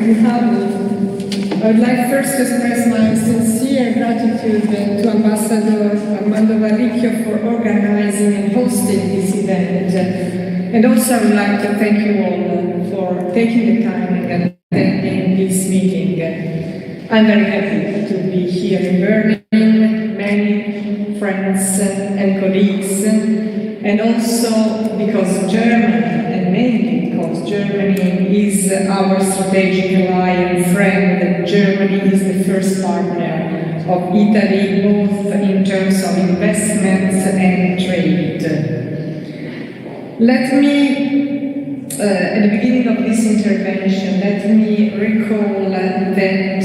I would like first to express my sincere gratitude to Ambassador Armando Varricchio for organizing and hosting this event. And also I would like to thank you all for taking the time and attending this meeting. I'm very happy to be here in Berlin, many friends and colleagues, and also because Germany, and mainly because Germany is our strategic ally and friend. Germany is the first partner of Italy, both in terms of investments and trade. Let me, at the beginning of this intervention, let me recall that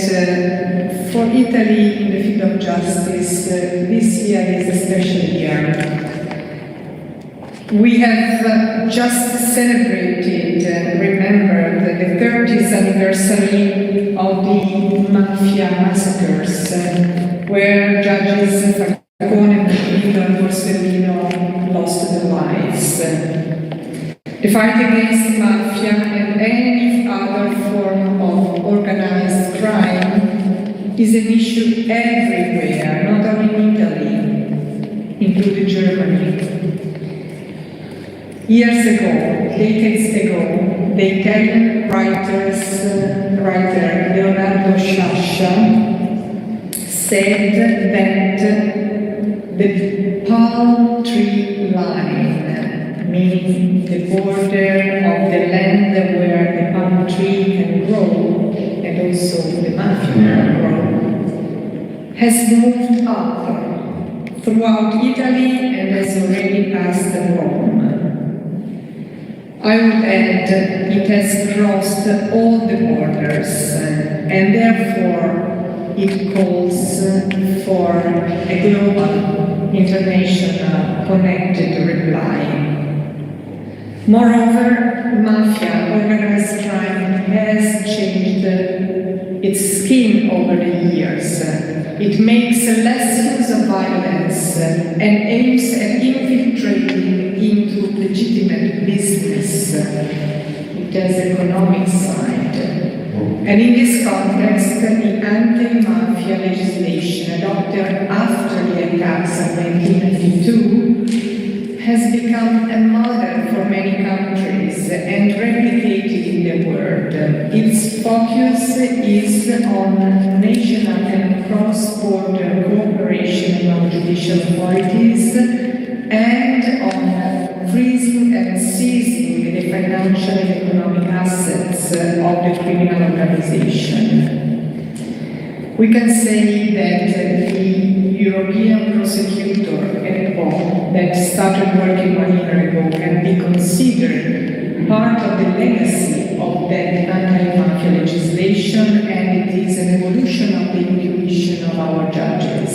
for Italy in the field of justice, this year is a special year. We have just celebrated and remembered the 30th anniversary of the Mafia Massacres, where judges Berlino and Berlino lost their lives. The fight against mafia and any other form of organized crime is an issue everywhere, not only in Italy, including Germany. Years ago, decades ago, the Italian writer Leonardo Sciascia said that the palm tree line, meaning the border of the land where the palm tree can grow, and also the mafia can grow, has moved up throughout Italy and has already passed Rome. I would add it has crossed all the borders, and therefore it calls for a global, international, connected reply. Moreover, mafia, organized crime, has changed its skin over the years. It makes less use of violence and aims at infiltrating into legitimate business. It has economic side. And in this context, the anti-mafia legislation adopted after the attacks of 1992 has become a model for many countries and replicated in the world. Its focus is on national and cross-border cooperation among judicial authorities and on freezing and seizing the financial and economic assets of the criminal organization. We can say that the European prosecutor that started working 1 year ago can be considered part of the legacy of that anti-mafia legislation, and it is an evolution of the intuition of our judges.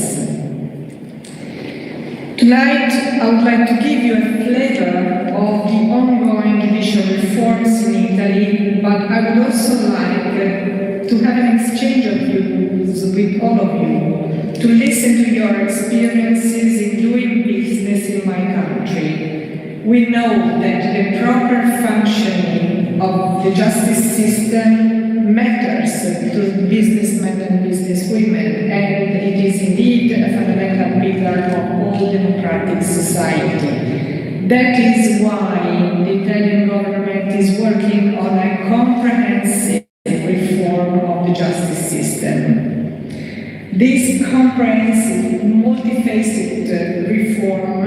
Tonight, I would like to give you a flavor of the ongoing judicial reforms in Italy, but I would also like to have an exchange of views with all of you, to listen to your experiences in doing business in my country. We know that the proper functioning of the justice system matters to businessmen and businesswomen, and it is indeed a fundamental pillar of all democratic society. That is why the Italian government is working on a comprehensive reform of the justice system. This comprehensive, multifaceted reform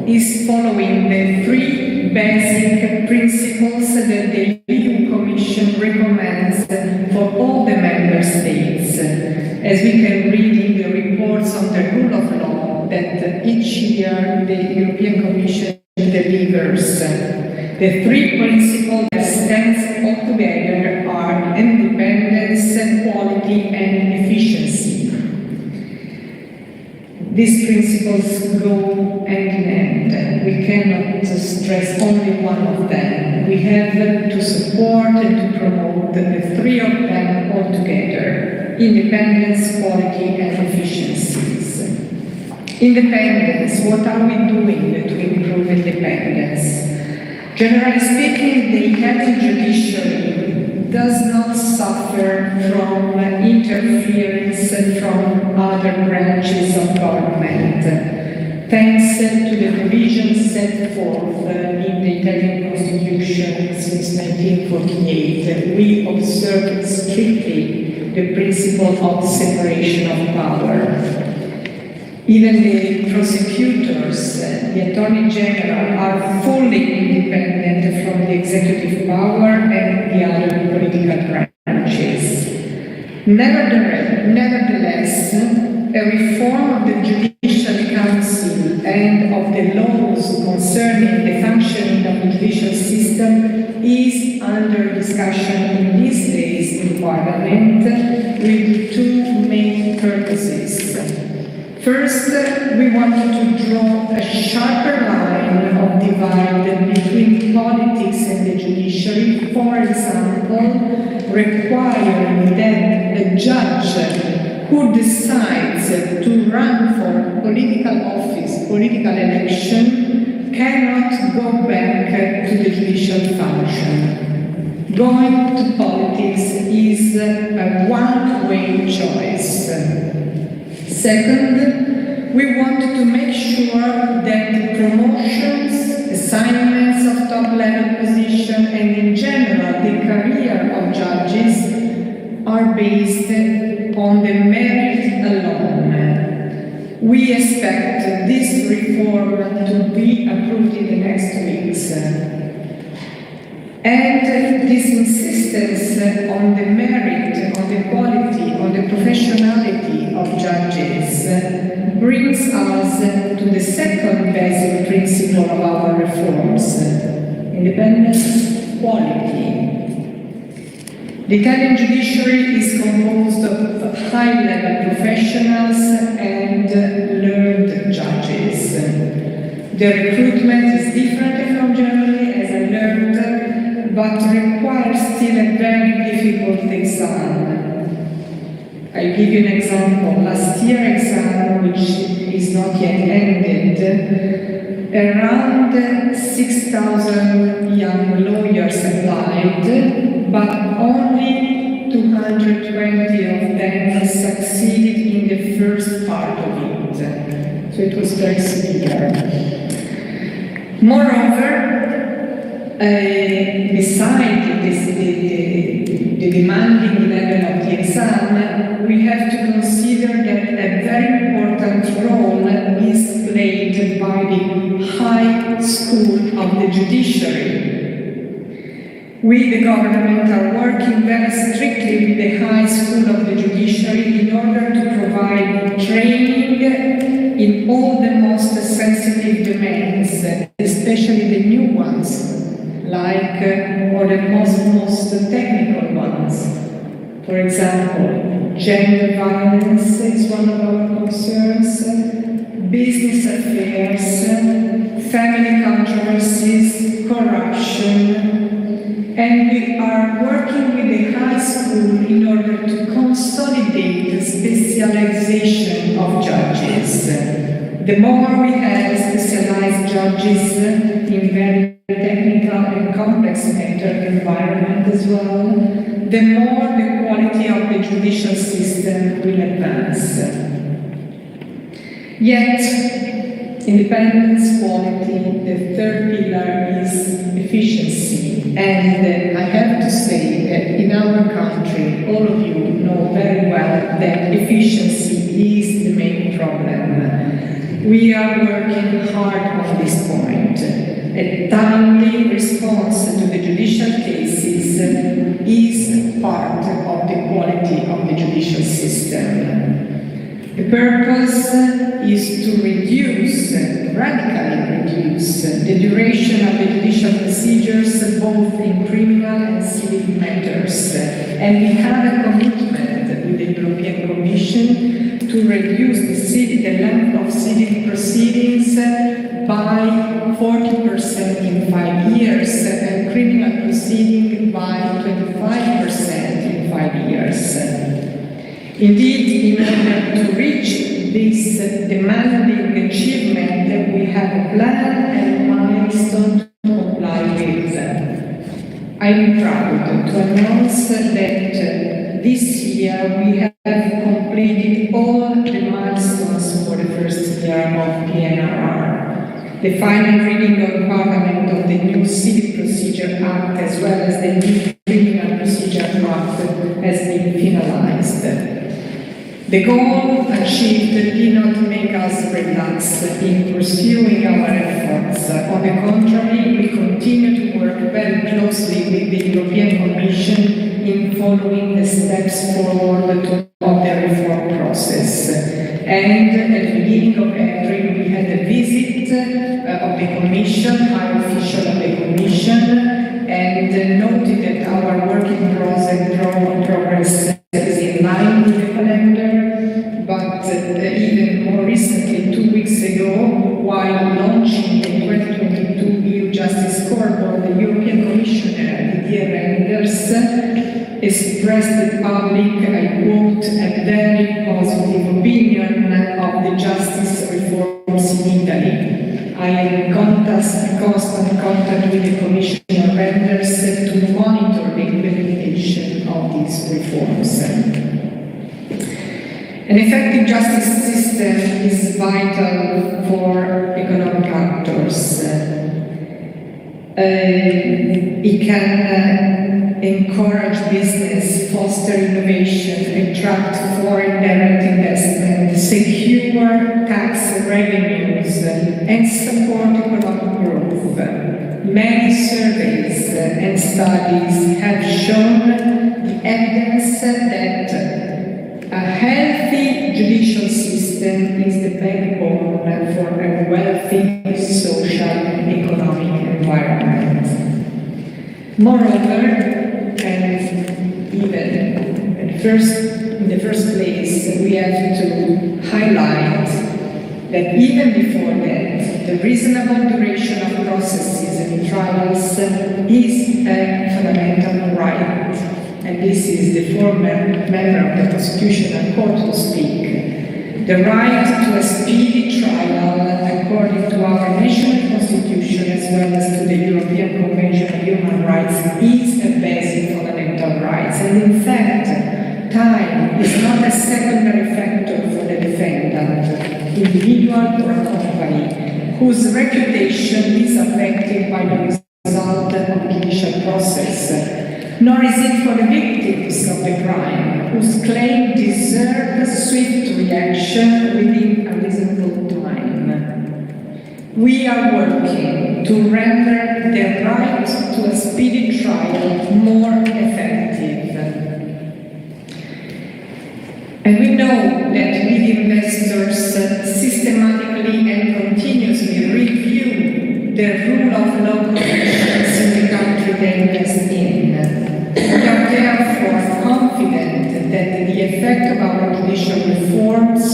is following the 3 basic principles that the EU Commission recommends for all the member states, as we can read in the reports on the rule of law that each year the European Commission delivers. The 3 principles that stand all together are independence, quality, and efficiency. These principles go hand in hand. We cannot stress only one of them. We have to support and to promote the 3 of them all together: independence, quality, and efficiencies. Independence, what are we doing to improve independence? Generally speaking, the Italian judiciary does not suffer from interference from other branches of government, thanks to the provisions set forth in the Italian Constitution since 1948. We observe strictly the principle of separation of power. Even the prosecutors, the Attorney General, are fully independent from the executive power and the other political branches. Nevertheless, a reform of the Judicial Council and of the laws concerning the functioning of the judicial system is under discussion in these days in Parliament with two main purposes. First, we wanted to draw a sharper line of divide between politics and the judiciary, for example, requiring that a judge who decides to run for political office, political election, cannot go back to the judicial function. Going to politics is a one-way choice. Second, we want to make sure that promotions, assignments of top-level position, and in general the career of judges are based on the merit alone. We expect this reform to be approved in the next weeks. And this insistence on the merit, on the quality, on the professionality of judges brings us to the second basic principle of our reforms: independence, quality. The Italian judiciary is composed of high-level professionals and learned judges. The recruitment is different from Germany, as I learned, but requires still a very difficult exam. I'll give you an example. Last year's exam, which is not yet ended, around 6,000 young lawyers applied, but only 220 of them succeeded in the first part of it. So it was very severe. Moreover, besides the demanding level of the exam, we have to consider that a very important role is played by the High School of the Judiciary. We, the government, are working very strictly with the High School of the Judiciary in order to provide training in all the most sensitive domains, especially the new ones, like or the most technical ones. For example, gender violence is one of our concerns, business affairs, family controversies, corruption, and we are working with the high school in order to consolidate the specialization of judges. The more we have specialized judges in very technical and complex matter environment as well, the more the quality of the judicial system will advance. Yet, independence, quality, the third pillar is efficiency. And I have to say that in our country, all of you know very well that efficiency is the main problem. We are working hard on this point. A timely response to the judicial cases is part of the quality of the judicial system. The purpose is to radically reduce the duration of the judicial procedures, both in criminal and civil matters. And we have a commitment with the European Commission to reduce the length of civil proceedings by 40% in 5 years, and criminal proceeding by 25% in 5 years. Indeed, in order to reach this demanding achievement, we have a plan and a milestone to comply with. I'm proud to announce that this year we have completed all the milestones for the first year of PNRR. The final reading of Parliament of the new Civil Procedure Act as well as the new Criminal Procedure Act has been finalized. The goal achieved did not make us relax in pursuing our efforts. On the contrary, we continue to work very closely with the European Commission in following the steps forward of the reform process. And at the beginning of April, we had a visit of the Commission, high official of the Commission, and noted that our working progress is in line with the calendar, but even more recently, 2 weeks ago, while launching the 2022 EU Justice Scoreboard, the European Commissioner, Didier Reynders, expressed the public, I quote, a very positive opinion of the justice reforms in Italy. I am in constant contact with the Commissioner Reynders to monitor the implementation of these reforms. An effective justice system is vital for economic actors. It can encourage business, foster innovation, attract foreign direct investment, secure tax revenues, and support economic growth. Many surveys and studies have shown the evidence that a healthy judicial system is the backbone for a wealthy social and economic environment. Moreover, and even in the first place, we have to highlight that even before that, the reasonable duration of processes and trials is a fundamental right. And this is the former member of the Constitutional Court who speak. The right to a speedy trial according to our national constitution as well as to the European Convention on Human Rights is a basic fundamental right. And in fact, time is not a secondary factor for the defendant, individual or company, whose reputation is affected by the result of the judicial process. Nor is it for the victims of the crime, whose claim deserves swift reaction within a reasonable time. We are working to render the right to a speedy trial more effective. And we know that with investors systematically and continuously review the rule of law conditions in the country they invest in. We are therefore confident that the effect of our judicial reforms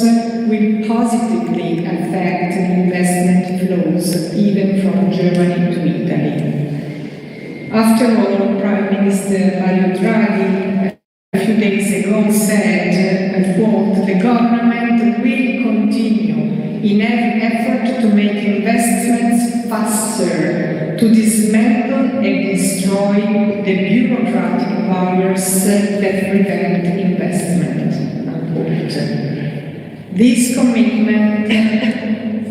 will positively affect investment flows even from Germany to Italy. After all, Prime Minister Mario Draghi a few days ago said, I quote, the government will continue in every effort to make investments faster, to dismantle and destroy the bureaucratic barriers that prevent investment. Unquote. This commitment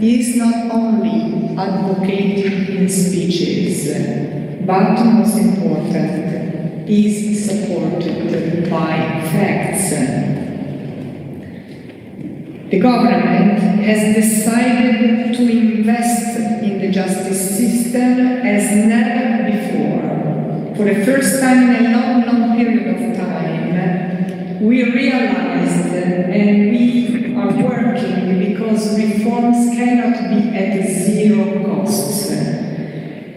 is not only advocated in speeches, but most important, is supported by facts. The government has decided to invest in the justice system as never before. For the first time in a long period of time, we realized and we are working because reforms cannot be at zero costs.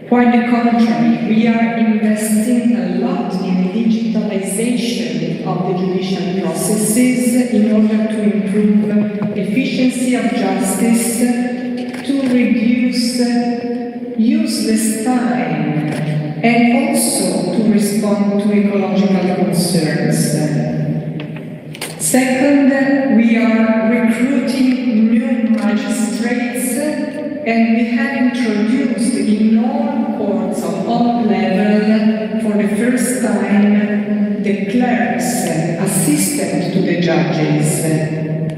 Quite the contrary, we are investing a lot in digitalization of the judicial processes in order to improve efficiency of justice, to reduce useless time, and also to respond to ecological concerns. Second, we are recruiting new magistrates, and we have introduced in all courts of all levels for the assistant to the judges.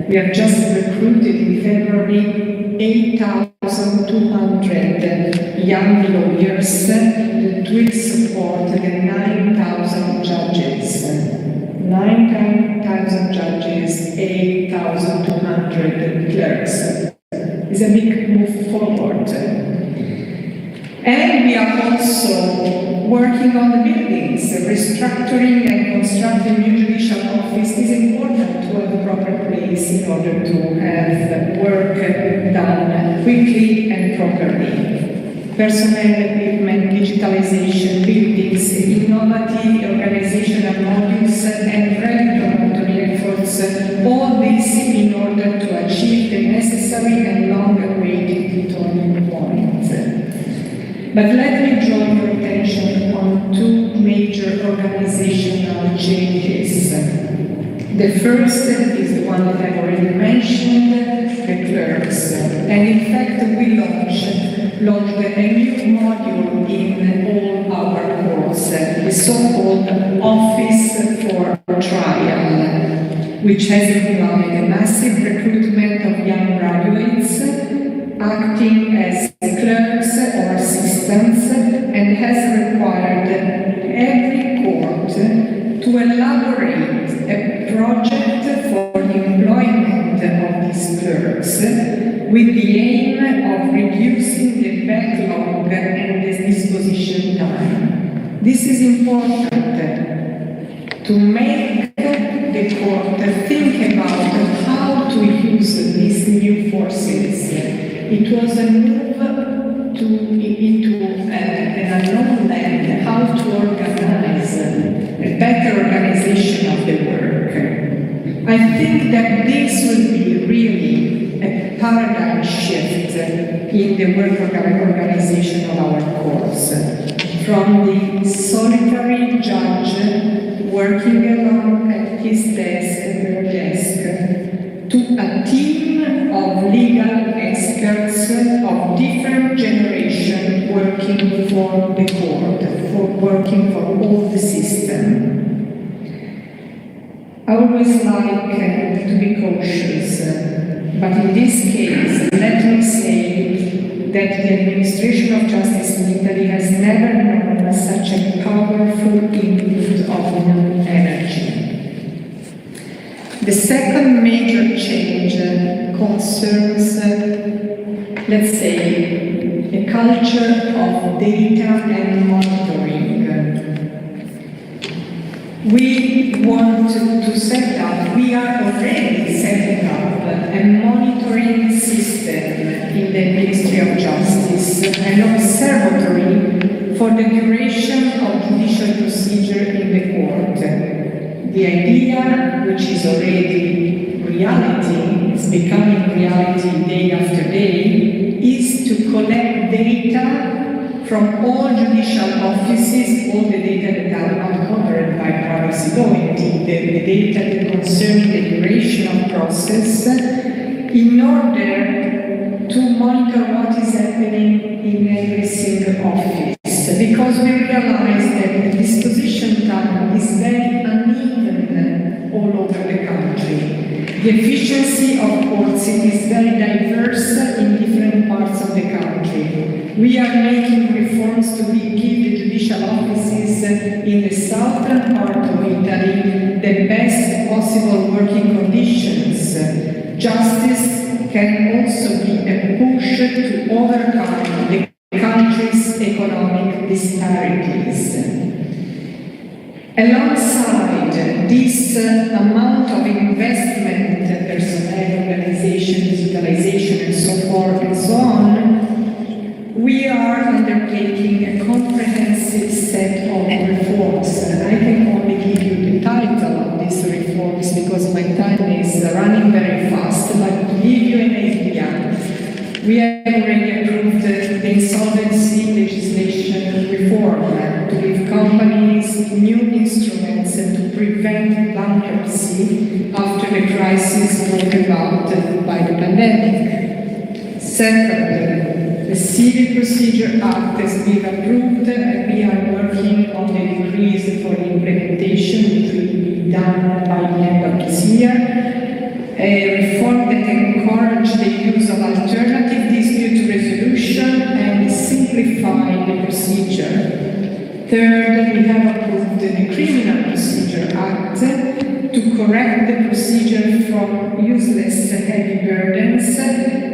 We have just recruited in February 8,200 young lawyers that will support the 9,000 judges. 9,000 judges, 8,200 clerks. It's a big move forward. And we are also working on the buildings. Restructuring and constructing new judicial office is important to have a proper place in order to have work done quickly and properly. Personnel, equipment, digitalization, buildings, innovative organizational modules, and regulatory efforts, all this in order to achieve the necessary and long-awaited turning point. But let me draw your attention on two major organizational changes. The first is the one that I've already mentioned, the clerks. And in fact, we launched a new module in all our courts, the so-called Office for Trial, which has implied a massive recruitment of young graduates acting as clerks or assistants, and has required every court to elaborate a project for the employment of these clerks with the aim of reducing the backlog and the disposition time. This is important to make the court think about how to use these new forces. It was a move into an unknown land, how to organize a better organization of the work. I think that this will be really a paradigm shift in the work organization of our courts. From the solitary judge working alone at his desk, her desk, to a team of legal experts of different generations working for the court, working for all the system. I always like to be cautious, but in this case, let me say that the administration of justice in Italy has never known such a powerful input of new energy. The second major change concerns, let's say, a culture of data and monitoring. We want to set up, we are already setting up a monitoring system in the Ministry of Justice, an observatory for the duration of judicial procedure in the court. The idea, which is already reality, is becoming reality day after day, is to collect data from all judicial offices, all the data that are not covered by privacy law, indeed the data that concern the duration of process, in order to monitor what is happening in every single office. Because we realize that the disposition time is very uneven all over the country. The efficiency of courts is very diverse in different parts of the country. We are making reforms to give the judicial offices in the southern part of Italy the best possible working conditions. Justice can also be a push to overcome the country's economic disparities. Alongside this amount of investment, personnel, organization, digitalization, and so forth and so on, we are undertaking a comprehensive set of reforms. I can only give you the title of these reforms because my time is running very fast, but to give you an idea, we have already approved the insolvency legislation reform to give companies new instruments to prevent bankruptcy after the crisis brought about by the pandemic. Second, the Civil Procedure Act has been approved and we are working on the decrees for implementation, which will be done done by the end of this year. A reform that encourages the use of alternative dispute resolution and simplify the procedure. Third, we have approved the Criminal Procedure Act to correct the procedure from useless heavy burdens,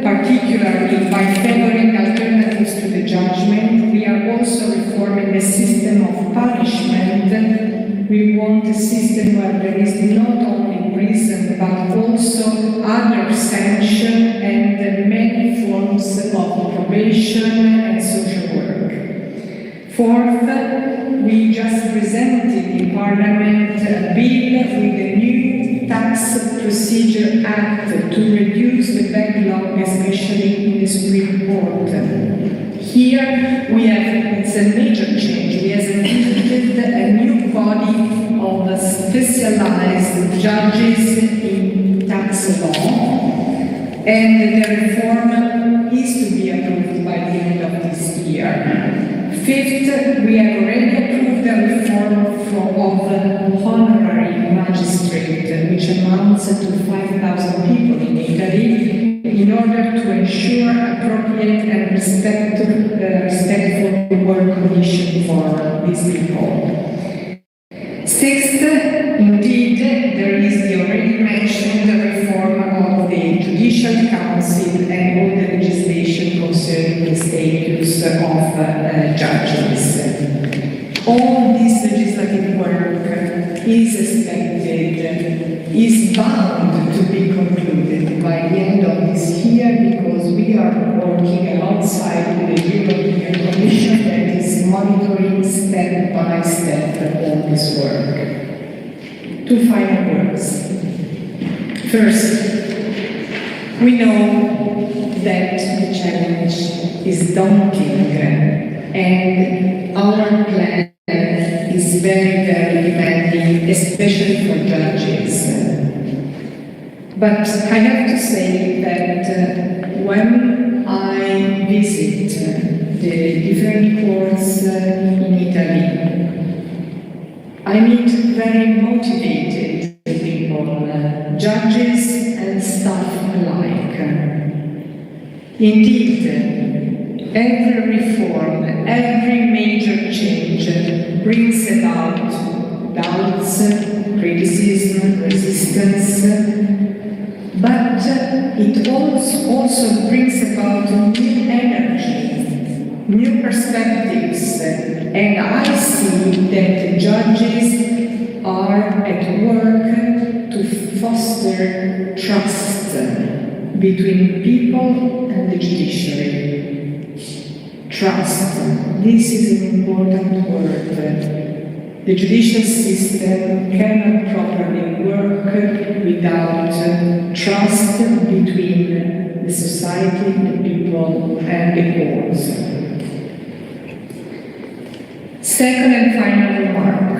particularly by favoring alternatives to the judgment. We are also reforming the system of punishment. We want a system where there is not only prison but also other sanction and many forms of probation and social work. Fourth, we just presented in Parliament a bill with a new Tax Procedure Act to reduce the backlog, especially in the Supreme Court. Here we have, it's a major change, we have instituted a new body of specialized judges in tax law, and the reform is to be approved by the end of this year. Fifth, we have already approved the reform of honorary magistrate, which amounts to 5,000 people in Italy, in order to ensure appropriate and respectful work conditions for these people. Sixth, indeed, there is the already mentioned reform of the Judicial Council and all the legislation concerning the status of judges. All this legislative work is expected, is bound to be concluded by the end of this year, because we are working alongside the European Commission that is monitoring step by step all this work. Two final words. First, we know that the challenge is daunting, and our plan is very, very demanding, especially for judges. But I have to say that when I visit the different courts in Italy, I meet very motivated people, judges and staff alike. Indeed, every reform, every major change brings about doubts, criticism, resistance, but it also brings about new energy, new perspectives, and I see that judges are at work to foster trust between people and the judiciary. Trust. This is an important word. The judicial system cannot properly work without trust between the society, the people, and the courts. Second and final remark.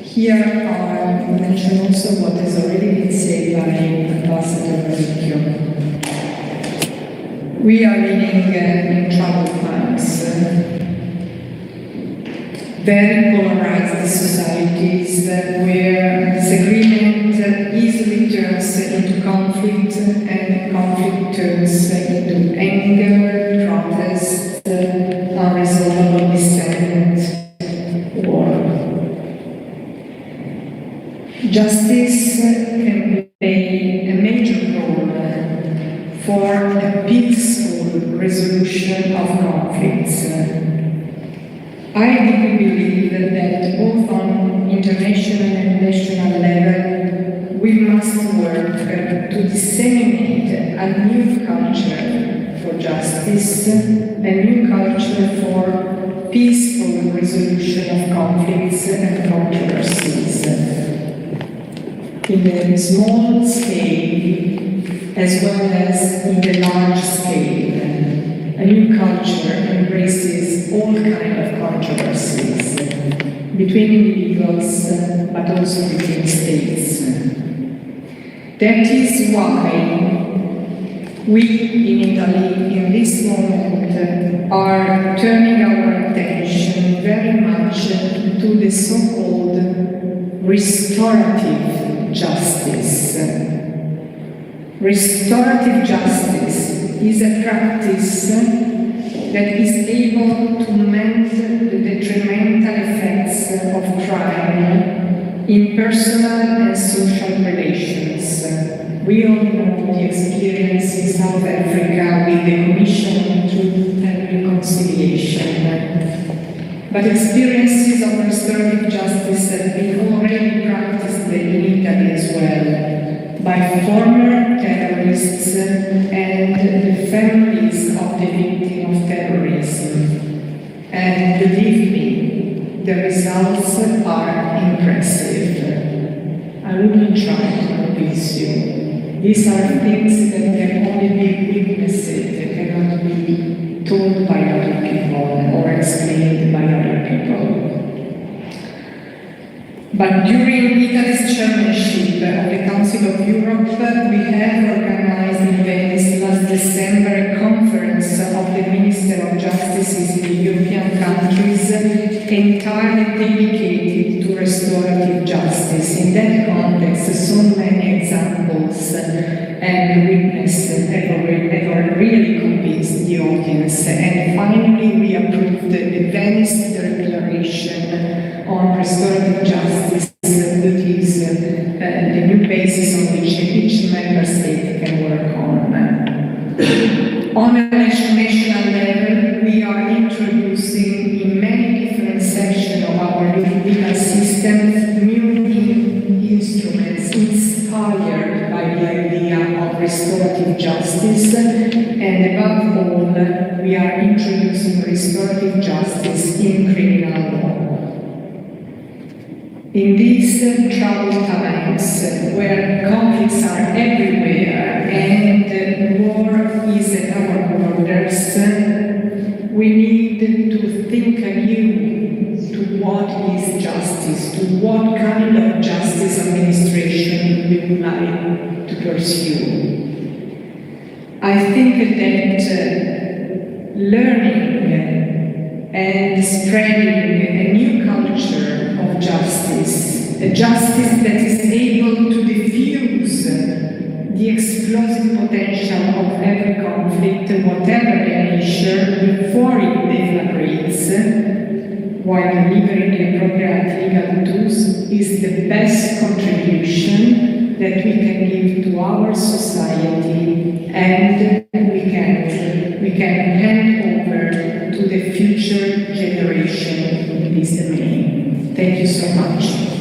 Here I mention also what has already been said by Ambassador Berlino. We are living in troubled times. Very polarized societies where disagreement easily turns into conflict, and conflict turns into anger, protest, unresolvable dissent, war. Justice can play a major role for a peaceful resolution of conflicts. I deeply believe that both on international and national level, we must work to disseminate a new culture for justice, a new culture for peaceful resolution of conflicts and controversies. In the small scale, as well as in the large scale, a new culture embraces all kinds of controversies between individuals, but also between states. That is why we in Italy, in this moment, are turning our attention very much to the so-called restorative justice. Restorative justice is a practice that is able to mend the detrimental effects of crime in personal and social relations. We all know the experience in South Africa with the Commission on Truth and Reconciliation. But experiences of restorative justice have been already practiced in Italy as well by former terrorists and the families of the victim of terrorism. And believe me, the results are impressive. I will not try to convince you. These are things that can only be witnessed, that cannot be told by other people or explained by other people. But during Italy's chairmanship of the Council of Europe, we have organized in Venice last December a conference of the Minister of Justice in the European countries entirely dedicated to restorative justice. In that context, so many examples and witnesses have really convinced the audience. And finally, we approved the Venice Declaration on Restorative Justice, that is the new basis on which each member state can work on. On a national level, we are introducing in many different sections of our legal system new instruments inspired by the idea of restorative justice, and above all, we are introducing restorative justice in criminal law. In these troubled times, where conflicts are everywhere and war is at our borders, we need to think anew to what is justice, to what kind of justice administration we would like to pursue. I think that learning and spreading a new culture of justice, a justice that is able to diffuse the explosive potential of every conflict, whatever their nature, before it deflagrates, while delivering the appropriate legal tools, is the best contribution that we can give to our society, and we can hand over to the future generation in this domain. Thank you so much.